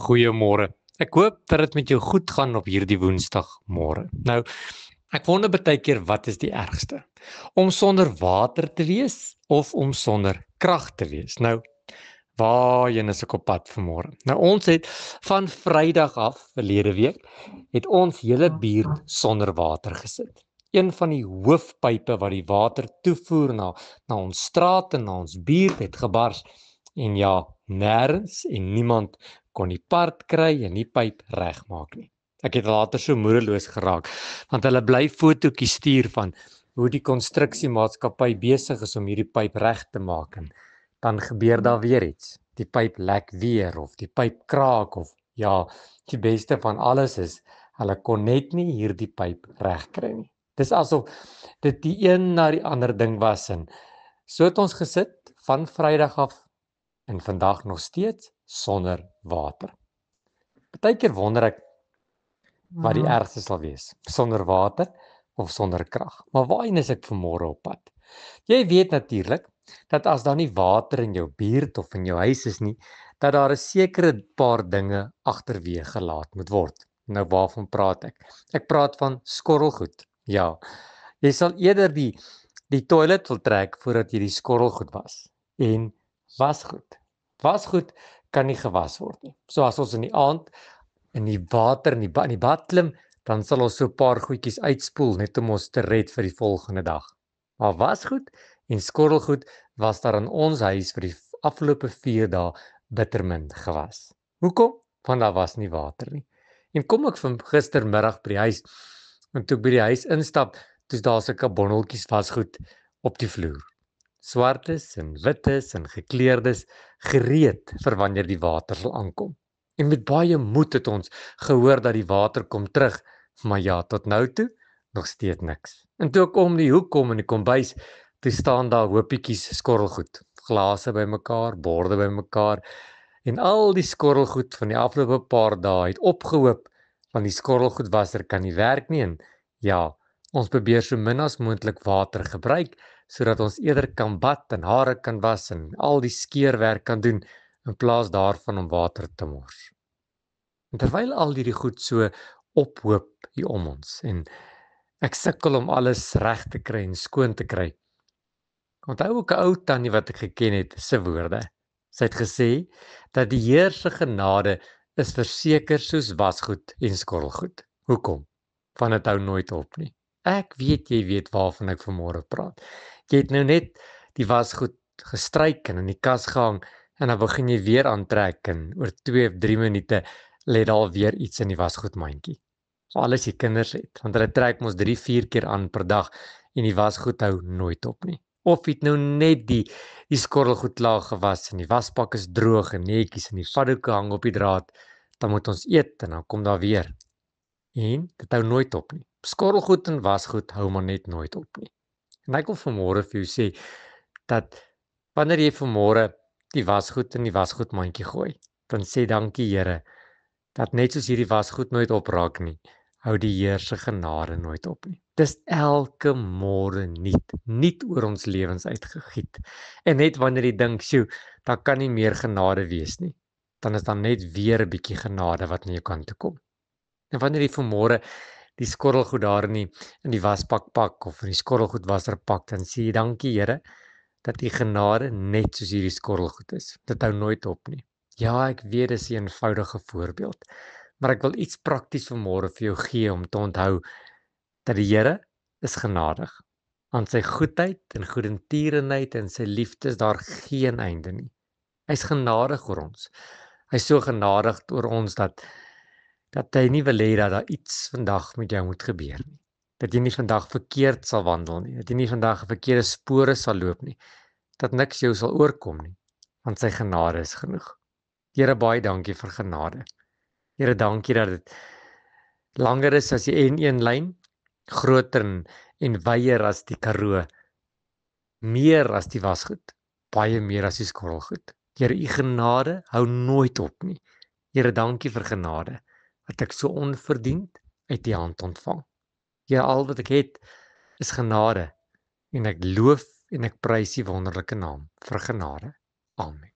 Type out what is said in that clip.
Goeiemôre. Ek hoop dat dit met jou goed gaan op hierdie Woensdagmôre. Nou, ek wonder baie keer wat is die ergste? Om sonder water te wees of om sonder krag te wees? Nou, waarheen is ek op pad vanmôre? Nou ons het van Vrydag af verlede week het ons hele buurt sonder water gesit. Een van die hoofpype wat die water toevoer na ons straat en na ons buurt het gebars en ja, nêrens en niemand kon die part kry en die pyp regmaak nie. Ek het later so moedeloos geraak want hulle bly fotootjies stuur van hoe die konstruksiemaatskappy besig is om hierdie pyp reg te maak en dan gebeur daar weer iets. Die pyp lek weer of die pyp kraak of ja, die beste van alles is hulle kon net nie hierdie pyp regkry nie. Dis asof dit die een na die ander ding was en so het ons gesit van Vrydag af en vandag nog steeds sonder water. Partykeer wonder ek wat die ergste sal wees, sonder water of sonder krag. Maar waarheen is ek vanmôre op pad? Jy weet natuurlik dat as daar nie water in jou buurt of in jou huis is nie, dat daar 'n sekere paar dinge agterweë gelaat moet word. Nou waarvan praat ek? Ek praat van skorrelgoed. Ja, jy sal eerder die toilet wil trek voordat jy die skorrelgoed was. En wasgoed. Wasgoed kan nie gewas word nie. So as ons in die aand in die water in die bad klim, dan sal ons so 'n paar goedjies uitspoel net om ons te red vir die volgende dag. Maar wasgoed en skorrelgoed was daar in ons huis vir die afgelope 4 dae bittermin gewas. Hoekom? Want daar was nie water nie. En kom ek van gistermiddag by die huis en toe by die huis instap, toe's daar sulke bondeltjies wasgoed op die vloer. Swartes en wites en gekleurdes gereed vir wanneer die water sal aankom. En met baie moed het ons gehoor dat die water kom terug, maar ja, tot nou toe nog steeds niks. En toe ek om die hoek kom in die kombuis, toe staan daar hoopietjies skorrelgoed, glase bymekaar, borde bymekaar en al die skorrelgoed van die afgelope paar dae het opgehoop want die skorrelgoedwasser kan nie werk nie en ja, ons probeer so min as moontlik water gebruik sodat ons eerder kan bad en hare kan was en al die skeerwerk kan doen in plaas daarvan om water te mors. En terwyl al hierdie goed so ophoop hier om ons en ek sukkel om alles reg te kry en skoon te kry. Onthou ook 'n ou tannie wat ek geken het se woorde. Sy het gesê dat die Here se genade is verseker soos wasgoed en skorrelgoed. Hoekom? Want dit hou nooit op nie. Ek weet jy weet waarvan ek vanmôre praat. Jy het nou net die wasgoed gestryk en in die kas gehang en dan begin jy weer aantrek en oor 2 of 3 minute lê daar weer iets in die wasgoedmandjie. So alles jy kinders het, want hulle trek mos 3-4 keer aan per dag en die wasgoed hou nooit op nie. Of het nou net die skorrelgoed klaar gewas en die waspak is droog en netjies en die vatdoeke hang op die draad, dan moet ons eet en dan kom daar weer. En dit hou nooit op nie. Skorrelgoed en wasgoed hou maar net nooit op nie. En ek wil vanmôre vir jou sê dat wanneer jy vanmôre die wasgoed in die wasgoedmandjie gooi, dan sê dankie Here dat net soos hierdie wasgoed nooit opraak nie, hou die Here se genade nooit op nie. Dis elke môre nuut oor ons lewens uitgegiet. En net wanneer jy dink, "Sjoe, daar kan nie meer genade wees nie," dan is daar net weer 'n bietjie genade wat na jou kant toe kom. En wanneer jy vanmôre die skorrelgoed daar in die wasbak pak of in die skorrelgoedwasser pak, dan sê jy dankie Here dat die genade net soos hierdie skorrelgoed is. Dit hou nooit op nie. Ja, ek weet dis 'n eenvoudige voorbeeld, maar ek wil iets prakties vanmôre vir jou gee om te onthou dat die Here is genadig. Aan sy goedheid en goedertierenheid en sy liefde is daar geen einde nie. Hy's genadig oor ons. Hy's so genadig oor ons dat hy nie wil hê dat daar iets vandag met jou moet gebeur nie. Dat jy nie vandag verkeerd sal wandel nie, dat jy nie vandag 'n verkeerde spore sal loop nie, dat niks jou sal oorkom nie, want sy genade is genoeg. Here, baie dankie vir genade. Here, dankie dat dit langer is as die N1 lyn, groter en wyeer as die Karoo, meer as die wasgoed, baie meer as die skorrelgoed. Here, u genade hou nooit op nie. Here, dankie vir genade wat ek so onverdiend uit u hand ontvang. Here, al wat ek het is genade en ek loof en ek prys u wonderlike naam vir genade. Amen.